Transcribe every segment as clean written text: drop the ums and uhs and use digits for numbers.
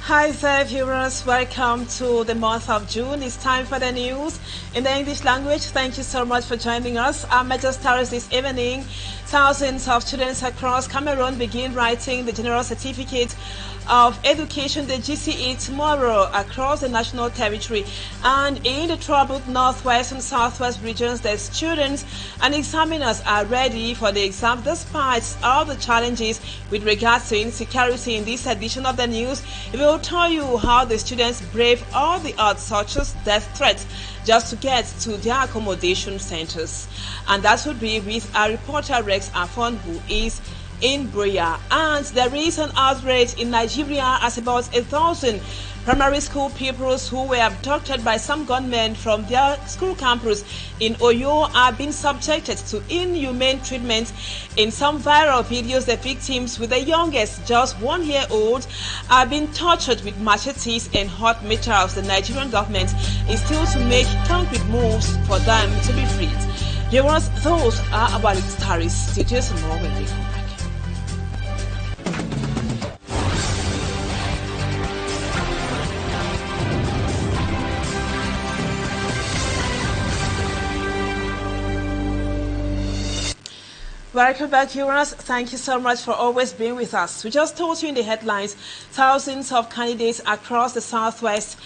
Hi there viewers, welcome to the month of June. It's time for the news in the English language. Thank you so much for joining us. Our major stars this evening: thousands of students across Cameroon begin writing the General Certificate of Education, the GCE, tomorrow across the national territory. And in the troubled northwest and southwest regions, the students and examiners are ready for the exam despite all the challenges with regards to insecurity. In this edition of the news, we will tell you how the students brave all the odds such as death threats just to get to their accommodation centers. And that would be with our reporter Rex Afon, who is in Buea. And there is an outrage in Nigeria as about 1,000 primary school pupils who were abducted by some gunmen from their school campus in Oyo are being subjected to inhumane treatment. In some viral videos, the victims, with the youngest just 1 year old, are being tortured with machetes and hot metals. The Nigerian government is still to make concrete moves for them to be freed. Viewers, those are our stories. Stay tuned more when we come back. Welcome back, viewers. Thank you so much for always being with us. We just told you in the headlines, thousands of candidates across the southwest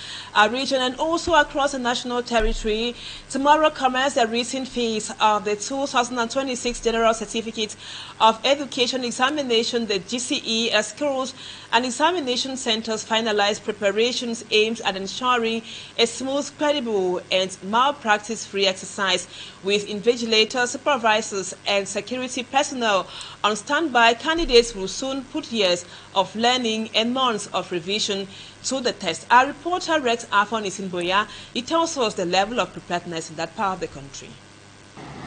region and also across the national territory tomorrow commence the written phase of the 2026 General Certificate of Education examination. The GCE as schools and examination centers finalize preparations aimed at ensuring a smooth, credible, and malpractice-free exercise with invigilators, supervisors, and security personnel on standby. Candidates will soon put years of learning and months of revision to the test. Our reporter Rex Afon is in Buea. He tells us the level of preparedness in that part of the country.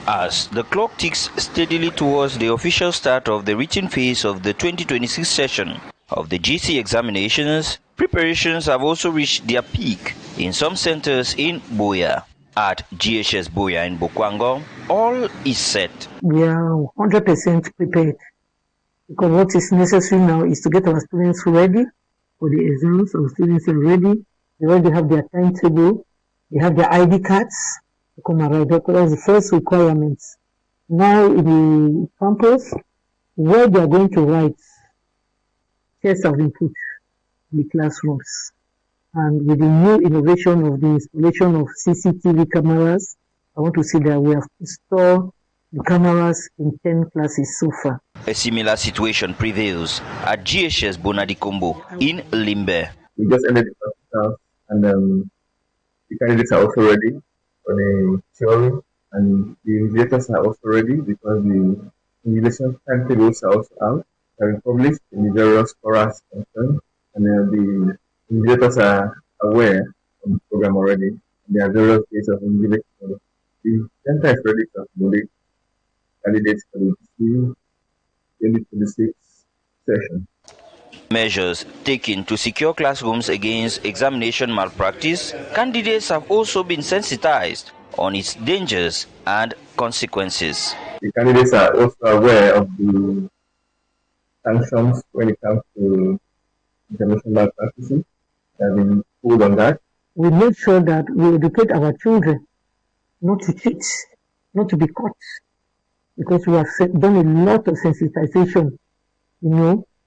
As the clock ticks steadily towards the official start of the written phase of the 2026 session of the GC examinations, preparations have also reached their peak in some centers in Buea. At GHS Buea in Bokwango, all is set. We are 100% prepared because what is necessary now is to get our students ready for the exams. Our students are ready. They already have their timetable. They have their ID cards to come and write. That's the first requirement. Now in the campus, where they are going to write, tests have been put in the classrooms. And with the new innovation of the installation of CCTV cameras, I want to say that we have installed the cameras in 10 classes so far. A similar situation prevails at GHS Bonadikombo in Limbe. We just ended the practical and the candidates are also ready for the theory, and the invigilators are also ready because the invigilation timetables are also out, have been published in the various forums concerned, and the invigilators are aware of the program already. There are various ways of invigilation. The center is ready to accommodate candidates for the 2026 session. Measures taken to secure classrooms against examination malpractice, candidates have also been sensitized on its dangers and consequences. The candidates are also aware of the sanctions when it comes to examination malpractices. They have been pulled on that. We make sure that we educate our children not to cheat, not to be caught, because we have done a lot of sensitization.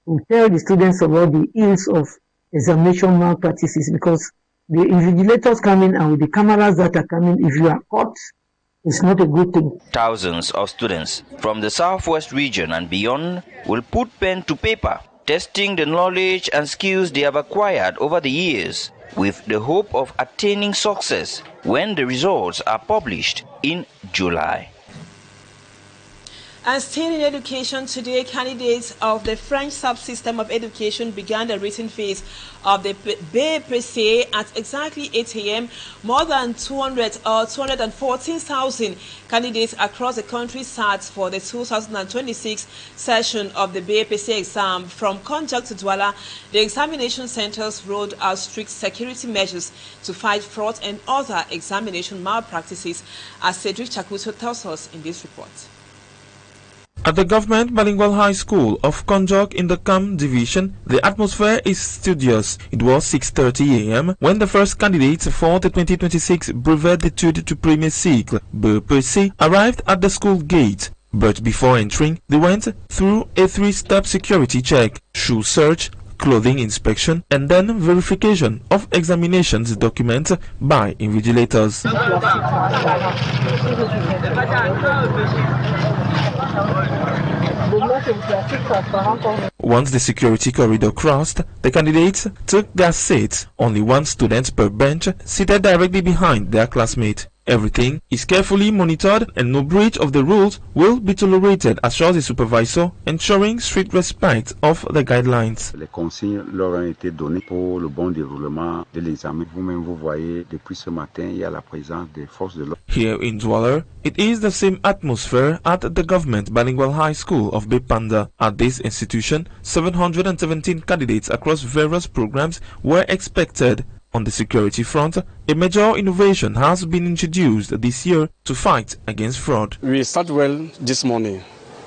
We tell the students about the ills of examination malpractices, because the invigilators coming and with the cameras that are coming, if you are caught, it's not a good thing. Thousands of students from the southwest region and beyond will put pen to paper, testing the knowledge and skills they have acquired over the years, with the hope of attaining success when the results are published in July. And still in education today, candidates of the French subsystem of education began the written phase of the BPC at exactly 8 a.m. More than 214,000 candidates across the country sat for the 2026 session of the BPC exam. From Konjak to Douala, the examination centers rolled out strict security measures to fight fraud and other examination malpractices, as Cedric Chakuto tells us in this report. At the Government Bilingual High School of Konjok in the Kam Division, the atmosphere is studious. It was 6:30 a.m. when the first candidates for the 2026 Brevet d'études du premier cycle (BEPC) arrived at the school gate. But before entering, they went through a 3-step security check: shoe search, clothing inspection, and then verification of examinations documents by invigilators. Once the security corridor crossed, the candidates took their seats, only one student per bench, seated directly behind their classmate. Everything is carefully monitored and no breach of the rules will be tolerated, assures the supervisor, ensuring strict respect of the guidelines. Les consignes leur ont été données pour le bon déroulement de l'examen. Vous-même, vous voyez, depuis ce matin, il y a la présence des forces de l'ordre. Here in Douala, it is the same atmosphere at the Government Bilingual High School of Bepanda. At this institution, 717 candidates across various programs were expected. On the security front, a major innovation has been introduced this year to fight against fraud. We start well this morning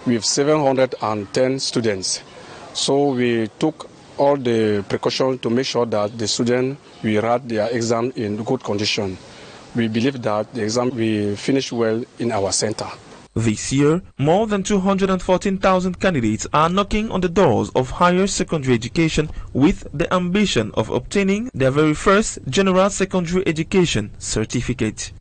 with 710 students. So we took all the precautions to make sure that the students will write their exam in good condition. We believe that the exam will finish well in our center. This year, more than 214,000 candidates are knocking on the doors of higher secondary education with the ambition of obtaining their very first general secondary education certificate.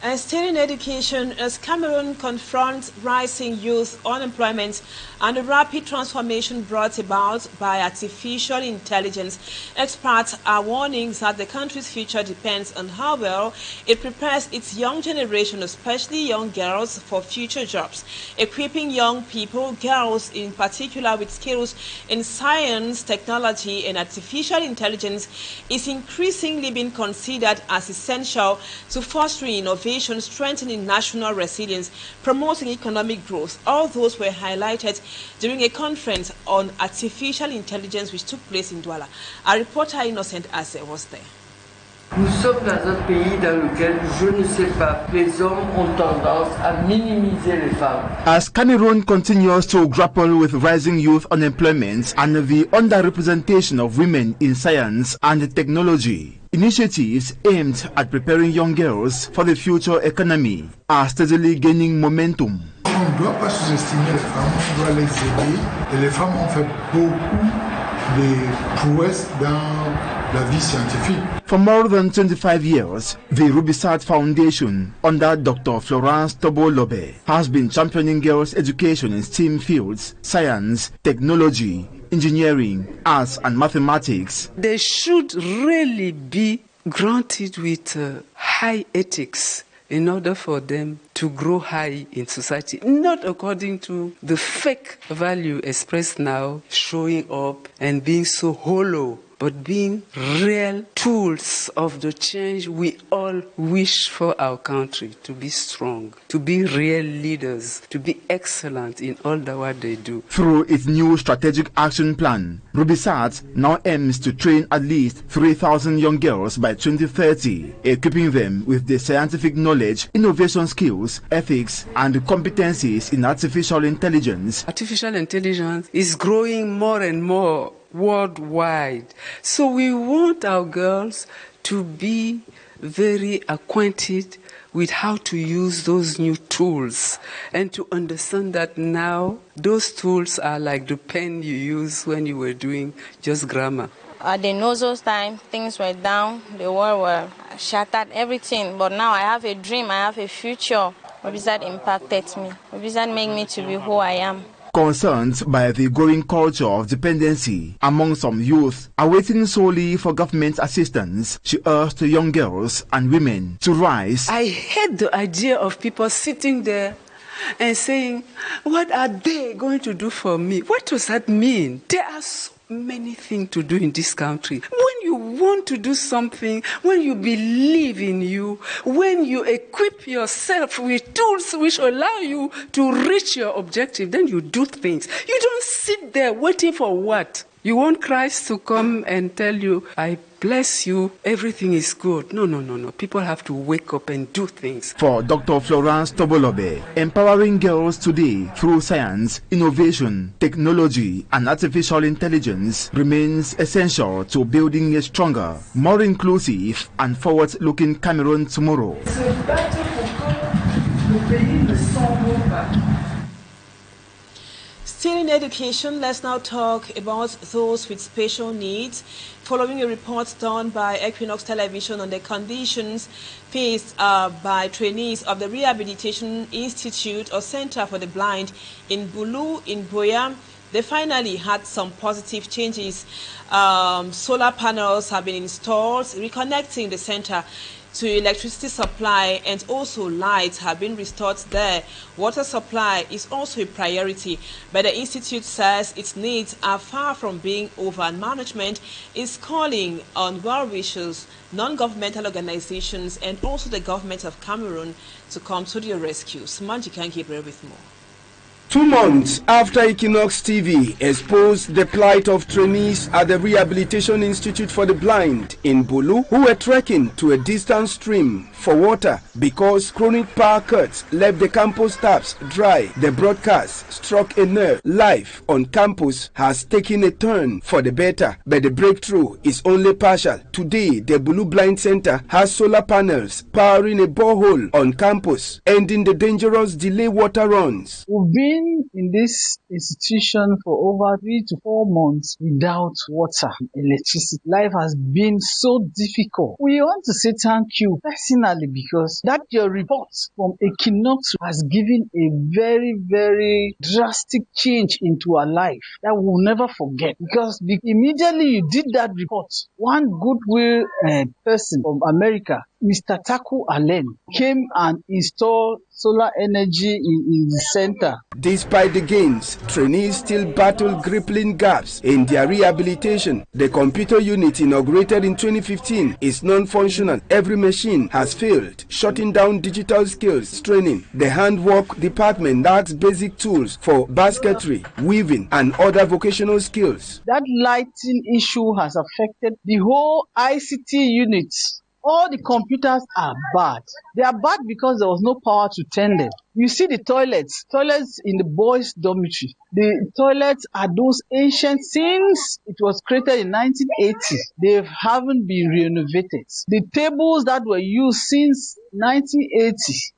And still in education, as Cameroon confronts rising youth unemployment and the rapid transformation brought about by artificial intelligence, experts are warning that the country's future depends on how well it prepares its young generation, especially young girls, for future jobs. Equipping young people, girls in particular, with skills in science, technology, and artificial intelligence is increasingly being considered as essential to fostering innovation, strengthening national resilience, promoting economic growth. All those were highlighted during a conference on artificial intelligence which took place in Douala. Our reporter Innocent Asse was there. Nous sommes dans un pays dans lequel, je ne sais pas, les hommes ont tendance à minimiser les femmes. As Cameroon continues to grapple with rising youth unemployment and the underrepresentation of women in science and technology, initiatives aimed at preparing young girls for the future economy are steadily gaining momentum. On ne doit pas sous-estimer les femmes, on doit les aider. Et les femmes ont fait beaucoup de prouesses dans la vie scientifique. For more than 25 years, the Rubisat Foundation, under Dr. Florence Tobolobe, has been championing girls' education in STEM fields, science, technology, engineering, arts and mathematics. They should really be granted with high ethics in order for them to grow high in society, not according to the fake value expressed now, showing up and being so hollow, but being real tools of the change we all wish for our country, to be strong, to be real leaders, to be excellent in all that what they do. Through its new strategic action plan, Rubisat now aims to train at least 3,000 young girls by 2030, equipping them with the scientific knowledge, innovation skills, ethics, and competencies in artificial intelligence. Artificial intelligence is growing more and more worldwide. So we want our girls to be very acquainted with how to use those new tools and to understand that now those tools are like the pen you used when you were doing just grammar. At the Nous time, things were down, the world were shattered, everything. But now I have a dream, I have a future. Rubisat impacted me. Rubisat made me to be who I am. Concerned by the growing culture of dependency among some youth awaiting solely for government assistance, she urged young girls and women to rise. I hate the idea of people sitting there and saying, what are they going to do for me? What does that mean? There are so many things to do in this country. When you want to do something, when you believe in you, when you equip yourself with tools which allow you to reach your objective, then you do things. You don't sit there waiting for what? You want Christ to come and tell you, I bless you, everything is good. No. People have to wake up and do things. For Dr. Florence Tobolobe, empowering girls today through science, innovation, technology, and artificial intelligence remains essential to building a stronger, more inclusive, and forward-looking Cameroon tomorrow. Still in education, let's now talk about those with special needs. Following a report done by Equinoxe television on the conditions faced by trainees of the Rehabilitation Institute or Center for the Blind in Bulu in Boyam, they finally had some positive changes. Solar panels have been installed, reconnecting the center to electricity supply, and also lights have been restored there. Water supply is also a priority, but the institute says its needs are far from being over, and management is calling on well-wishers, non-governmental organizations, and also the government of Cameroon to come to their rescue. Samanji can keep with more. 2 months after quinoxetv exposed the plight of trainees at the Rehabilitation Institute for the Blind in Bulu, who were trekking to a distant stream for water because chronic power cuts left the campus taps dry, the broadcast struck a nerve. Life on campus has taken a turn for the better, but the breakthrough is only partial. Today, the Bulu Blind Center has solar panels powering a borehole on campus, ending the dangerous delay water runs. We've been in this institution for over 3 to 4 months without water and electricity. Life has been so difficult. We want to say thank you personally, because that your report from Equinoxe has given a very, very drastic change into our life that we will never forget. Because immediately you did that report, one goodwill person from America, Mr. Taku Allen, came and installed solar energy in the center. Despite the gains, trainees still battle crippling gaps in their rehabilitation. The computer unit inaugurated in 2015 is non-functional. Every machine has failed, shutting down digital skills training. The handwork department lacks basic tools for basketry, weaving, and other vocational skills. That lighting issue has affected the whole ICT unit. All the computers are bad. They are bad because there was no power to tend them. You see the toilets in the boys' dormitory. The toilets are those ancient since it was created in 1980. They haven't been renovated. The tables that were used since 1980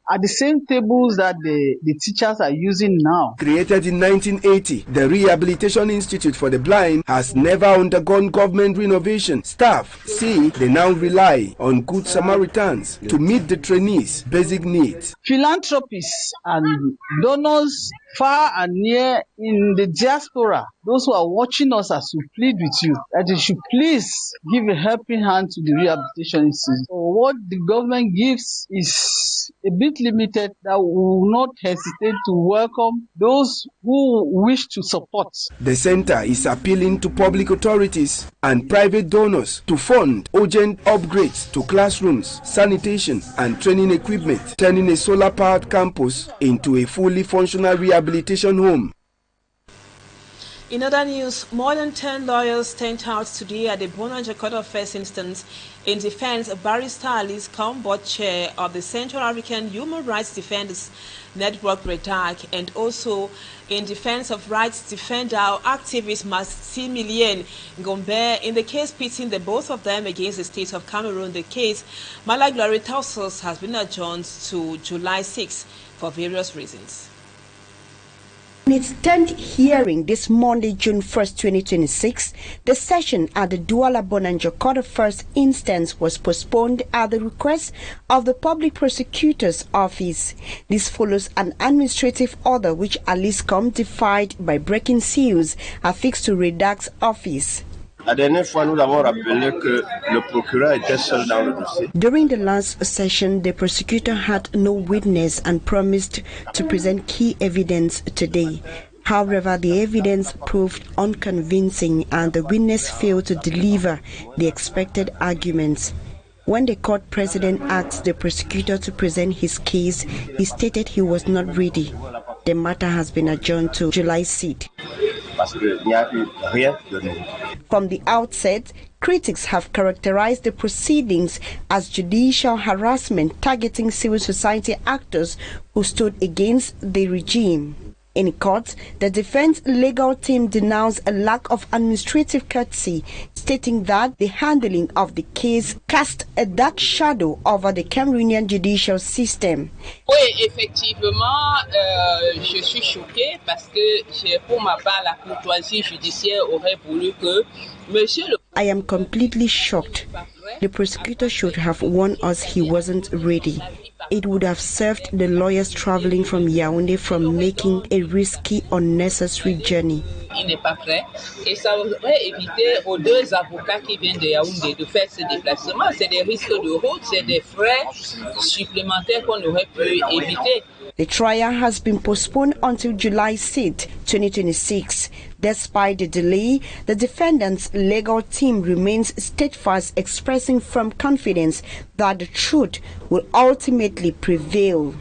are the same tables that the teachers are using now. Created in 1980, the Rehabilitation Institute for the Blind has never undergone government renovation. Staff say they now rely on good Samaritans to meet the trainees' basic needs. Philanthropists and donors far and near in the diaspora, those who are watching us, as we plead with you, that you should please give a helping hand to the Rehabilitation Institute. So what the government gives is a bit limited, that we will not hesitate to welcome those who wish to support. The center is appealing to public authorities and private donors to fund urgent upgrades to classrooms, sanitation, and training equipment, turning a solar-powered campus into a fully functional rehabilitation home. In other news, more than 10 lawyers stand out today at the Bonanja Court of First Instance in defense of Barrister Alice Combot, chair of the Central African Human Rights Defenders Network, REDAC, and also in defense of rights defender activist Maximilien Gombe in the case pitting the both of them against the state of Cameroon. The case, Malaglory Tausos, has been adjourned to July 6 for various reasons. In its 10th hearing this Monday, June 1st, 2026, the session at the Douala Bonanja Court of First Instance was postponed at the request of the Public Prosecutor's Office. This follows an administrative order which Alice Com defied by breaking seals affixed to REDAC's office. La dernière fois, nous avons rappelé que le procureur était seul dans le dossier. During the last session, the prosecutor had no witness and promised to present key evidence today. However, the evidence proved unconvincing and the witness failed to deliver the expected arguments. When the court president asked the prosecutor to present his case, he stated he was not ready. The matter has been adjourned to July 6th. parce qu'il n'y a eu rien de nouveau. From the outset, critics have characterized the proceedings as judicial harassment targeting civil society actors who stood against the regime. In court, the defense legal team denounced a lack of administrative courtesy, stating that the handling of the case cast a dark shadow over the Cameroonian judicial system. Oui, effectivement, je suis choquée parce que pour ma part, la courtoisie judiciaire aurait voulu que Monsieur le... I am completely shocked. The prosecutor should have warned us he wasn't ready. It would have saved the lawyers traveling from Yaoundé from making a risky, unnecessary journey. Il n'est pas prêt et ça aurait évité aux deux avocats qui viennent de Yaoundé de faire ce déplacement. C'est des risques de route, c'est des frais supplémentaires qu'on aurait pu éviter. The trial has been postponed until July 6, 2026. Despite the delay, the defendant's legal team remains steadfast, expressing firm confidence that the truth will ultimately prevail.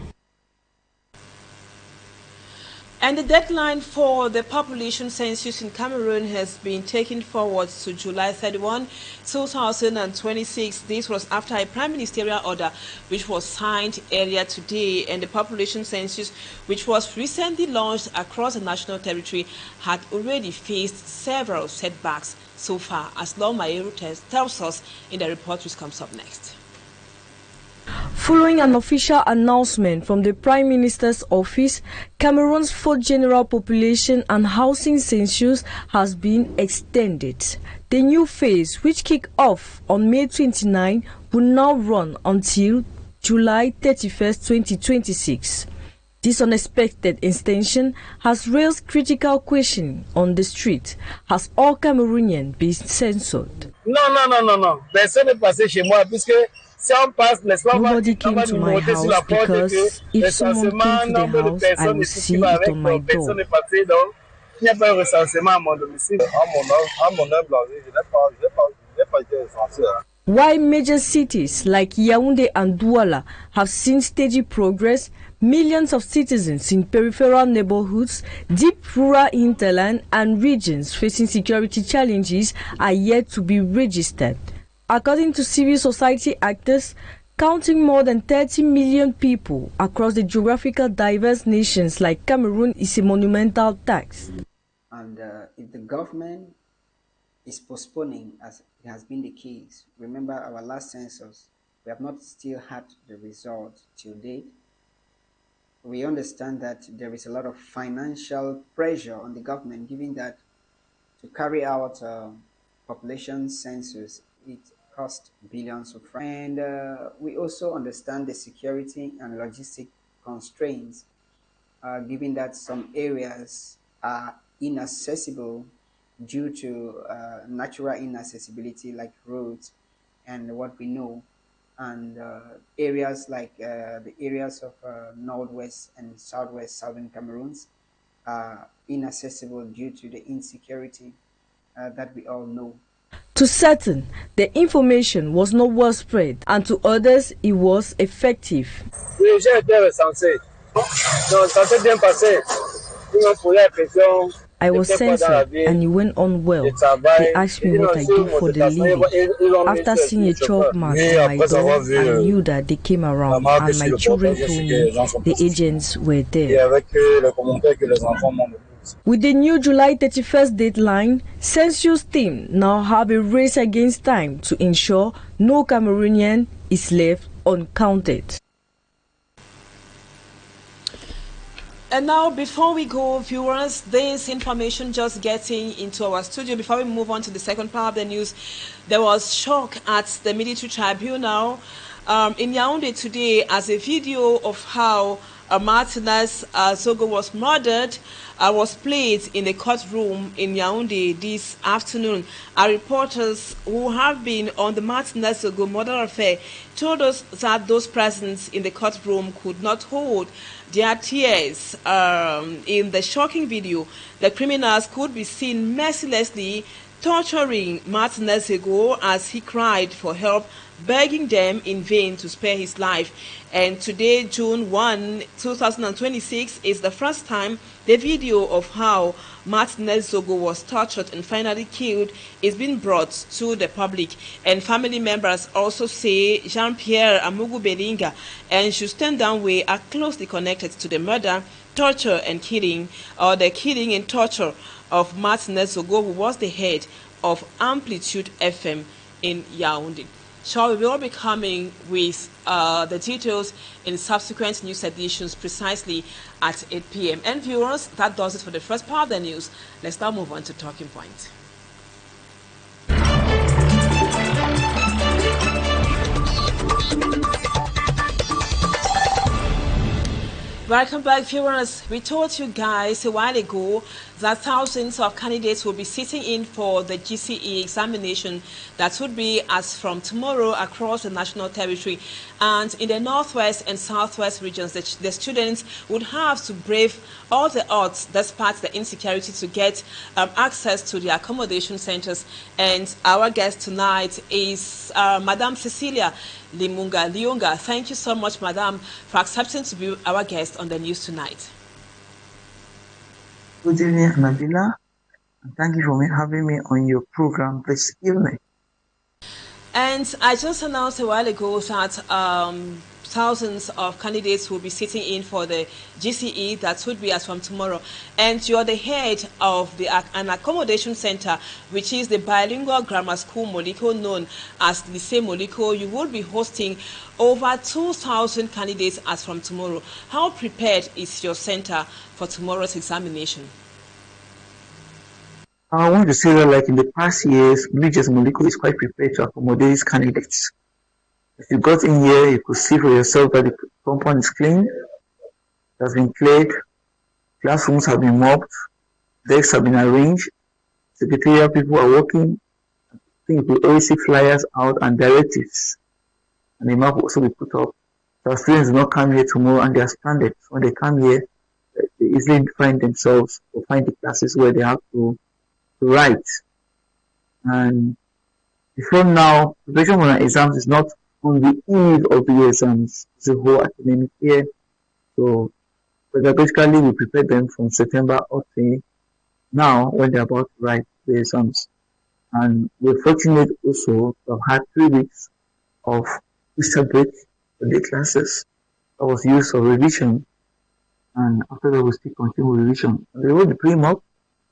And the deadline for the population census in Cameroon has been taken forward to July 31, 2026. This was after a prime ministerial order which was signed earlier today, and the population census, which was recently launched across the national territory, had already faced several setbacks so far, as Law Mayeru tells us in the report which comes up next. Following an official announcement from the Prime Minister's office, Cameroon's fourth general population and housing census has been extended. The new phase, which kicked off on May 29, will now run until July 31, 2026. This unexpected extension has raised critical questions on the street. Has all Cameroonians been censored? Non. Personne n'est passé chez moi puisque nobody came to my house because if someone came to the house, I would see it on my door. While major cities like Yaoundé and Douala have seen steady progress, millions of citizens in peripheral neighborhoods, deep rural hinterland and regions facing security challenges are yet to be registered. According to civil society actors, counting more than 30 million people across the geographical diverse nations like Cameroon is a monumental task. And if the government is postponing, as it has been the case, remember our last census, we have not still had the result till date. We understand that there is a lot of financial pressure on the government, given that to carry out population census, it cost billions of francs. And we also understand the security and logistic constraints, given that some areas are inaccessible due to natural inaccessibility like roads and what we know, and areas like the areas of northwest and southwest southern Cameroons are inaccessible due to the insecurity that we all know. To certain, the information was not well spread, and to others, it was effective. I was censored, and it went on well. They asked me what I do for the living. After seeing a chalk mark on my door, I knew that they came around, and my children told me the agents were there. With the new July 31st deadline, Census team now have a race against time to ensure no Cameroonian is left uncounted. And now, before we go, viewers, this information just getting into our studio. Before we move on to the second part of the news, there was shock at the military tribunal in Yaoundé today as a video of how Martinez Zogo was murdered was played in the courtroom in Yaoundé this afternoon. Our reporters who have been on the Martinez Zogo murder affair told us that those present in the courtroom could not hold their tears. In the shocking video, the criminals could be seen mercilessly torturing Martinez Ego as he cried for help, begging them in vain to spare his life. And today, June 1, 2026, is the first time the video of how Martinez Zogo was tortured and finally killed is being brought to the public. And family members also say Jean-Pierre Amugu Belinga and Justin Danwe are closely connected to the murder, torture and killing, or the killing and torture of Martinez Zogo, who was the head of Amplitude FM in Yaoundé. So we will be coming with the details in subsequent news editions precisely at 8 p.m. And viewers, that does it for the first part of the news. Let's now move on to Talking Point. Welcome back, viewers. We told you guys a while ago that thousands of candidates will be sitting in for the GCE examination that would be as from tomorrow across the national territory. And in the northwest and southwest regions, the students would have to brave all the odds despite the insecurity to get access to the accommodation centers. And our guest tonight is Madame Cecilia Limunga Liunga. Thank you so much, Madam, for accepting to be our guest on the news tonight. Good evening, Nabila, and thank you for having me on your program this evening. And I just announced a while ago that thousands of candidates will be sitting in for the GCE that would be as from tomorrow. And you're the head of an accommodation center, which is the bilingual grammar school Moliko, known as Lycée Moliko. You will be hosting over 2,000 candidates as from tomorrow. How prepared is your center for tomorrow's examination? I want to say that, like in the past years, BJ's Moliko is quite prepared to accommodate these candidates. If you got in here, you could see for yourself that the compound is clean, it has been cleared, classrooms have been mopped, desks have been arranged, secretarial people are working. I think you could always see flyers out and directives. And the map will also be put up. So students do not come here tomorrow and they are stranded. So when they come here, they easily find themselves or find the classes where they have to write. And before now, preparation for exams is not on the eve of the exams. It's a whole academic year. So pedagogically, we prepare them from September up to now when they're about to write the exams. And we're fortunate also to have had 3 weeks of Easter break for the classes that was used for revision. And after that, we still continue revision. And they wrote the pre-mock.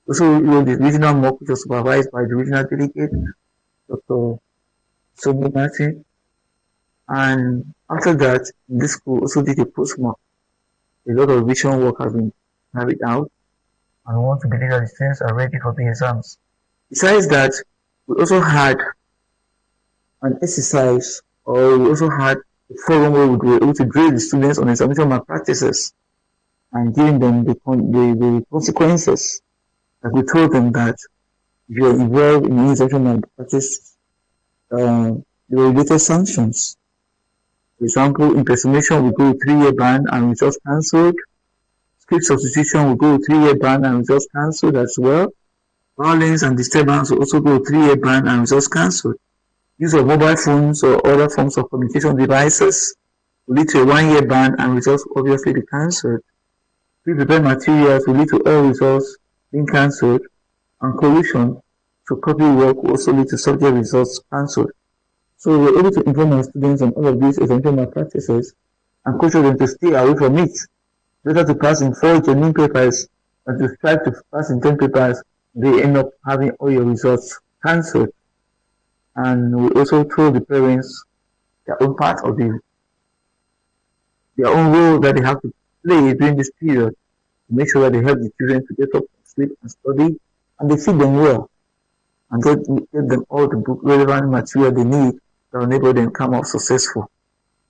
Also, the regional mock, which was supervised by the regional delegate, Dr. Sobo Martin. And after that, this school also did a post-mock. A lot of revision work has been carried out, and we want to believe that the students are ready for the exams. Besides that, we also had an exercise, or we also had a forum where we were able to drill the students on examination malpractices and giving them the consequences. Like we told them that if you are involved in any examination malpractice, there were related sanctions. For example, impersonation will go with 3-year ban and results cancelled. Script substitution will go with 3-year ban and results cancelled as well. Violence and disturbance will also go with 3-year ban and results cancelled. Use of mobile phones or other forms of communication devices will lead to a 1-year ban and results obviously be cancelled. Pre-prepared materials will lead to all results being cancelled, and collusion to copy work will also lead to subject results cancelled. So we're able to inform our students on all of these examination malpractices and coach them to stay away from it. Better to pass in 4 genuine papers than to strive to pass in 10 papers, they end up having all your results cancelled. And we also told the parents their own part of their own role that they have to play during this period to make sure that they help the children to get up, sleep and study, and they feed them well and get them all the book relevant material they need that will enable them come out successful.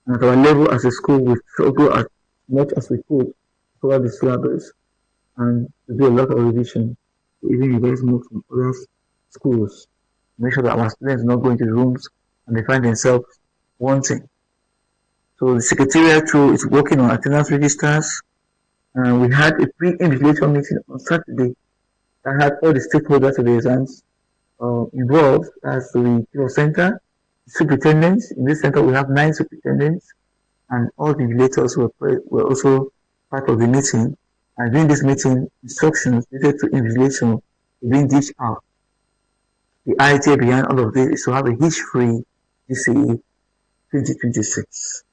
And at our level as a school, we struggle as much as we could to cover the syllabus and to do a lot of revision, to even revise more from other schools. Make sure that our students not go into the rooms and they find themselves wanting. So the secretariat too is working on attendance registers. We had a pre-invigilation meeting on Saturday that had all the stakeholders of the exams involved as the Kilo Center, superintendents. In this center, we have 9 superintendents, and all the invigilators were also part of the meeting. And during this meeting, instructions related to invigilation were being dished out. The idea behind all of this is to have a hitch-free GCE 2026.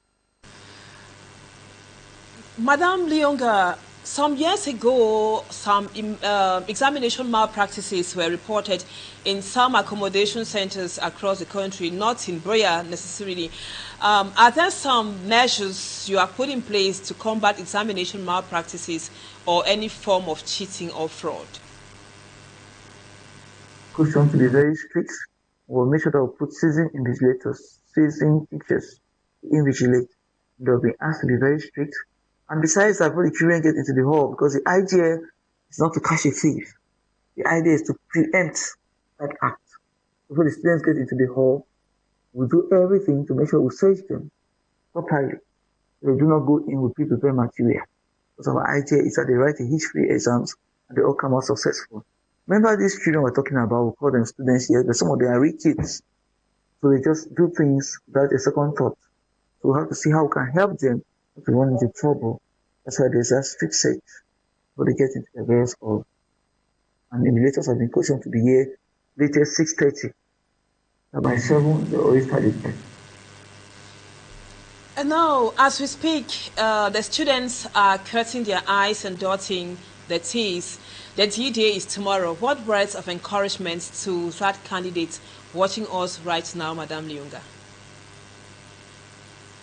Madam Leonga, some years ago, some examination malpractices were reported in some accommodation centers across the country, not in Boya necessarily. Are there some measures you have put in place to combat examination malpractices or any form of cheating or fraud? Question to be very strict. We'll make sure that we'll put seasoned invigilators, seasoned teachers to invigilate. They'll be asked to be very strict. And besides that, when the children get into the hall, because the idea is not to catch a thief. The idea is to preempt that act. Before the students get into the hall, we do everything to make sure we search them properly. They do not go in with pre-prepared material. Because our idea is that they write a hitch-free exams and they all come out successful. Remember these children we're talking about, we call them students here, but some of them are rich kids. So they just do things without a second thought. So we have to see how we can help them if they run into trouble. That's why there's a strict search before they get into the various halls. And invigilators have been cautioned to be here latest 6:30. So by 7, they always start it. And now, as we speak, the students are cutting their eyes and dotting their T's. The D-Day is tomorrow. What words of encouragement to that candidate watching us right now, Madam Leonga?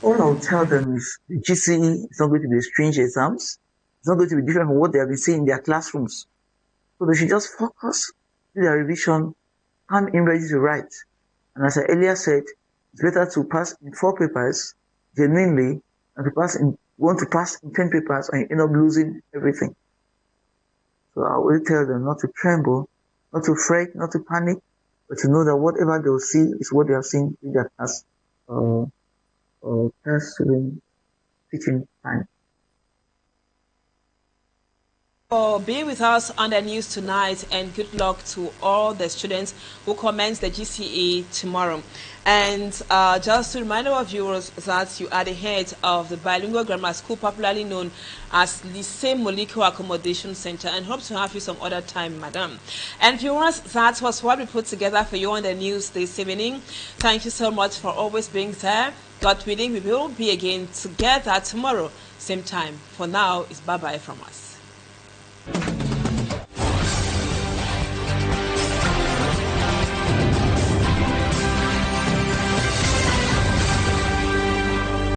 All I'll tell them is the GCE is not going to be a strange exams. It's not going to be different from what they have been seeing in their classrooms. So they should just focus, do their revision, come in ready to write. And as I earlier said, it's better to pass in 4 papers genuinely than to want to pass in 10 papers and you end up losing everything. So I will tell them not to tremble, not to fret, not to panic, but to know that whatever they'll see is what they have seen in their class. Classroom teaching time. For being with us on the news tonight, and good luck to all the students who commence the GCE tomorrow. And just to remind our viewers that you are the head of the Bilingual Grammar School, popularly known as Lycée Molecular Accommodation Center, and hope to have you some other time, madam. And viewers, that was what we put together for you on the news this evening. Thank you so much for always being there. God willing, we will be again together tomorrow, same time. For now, it's bye-bye from us.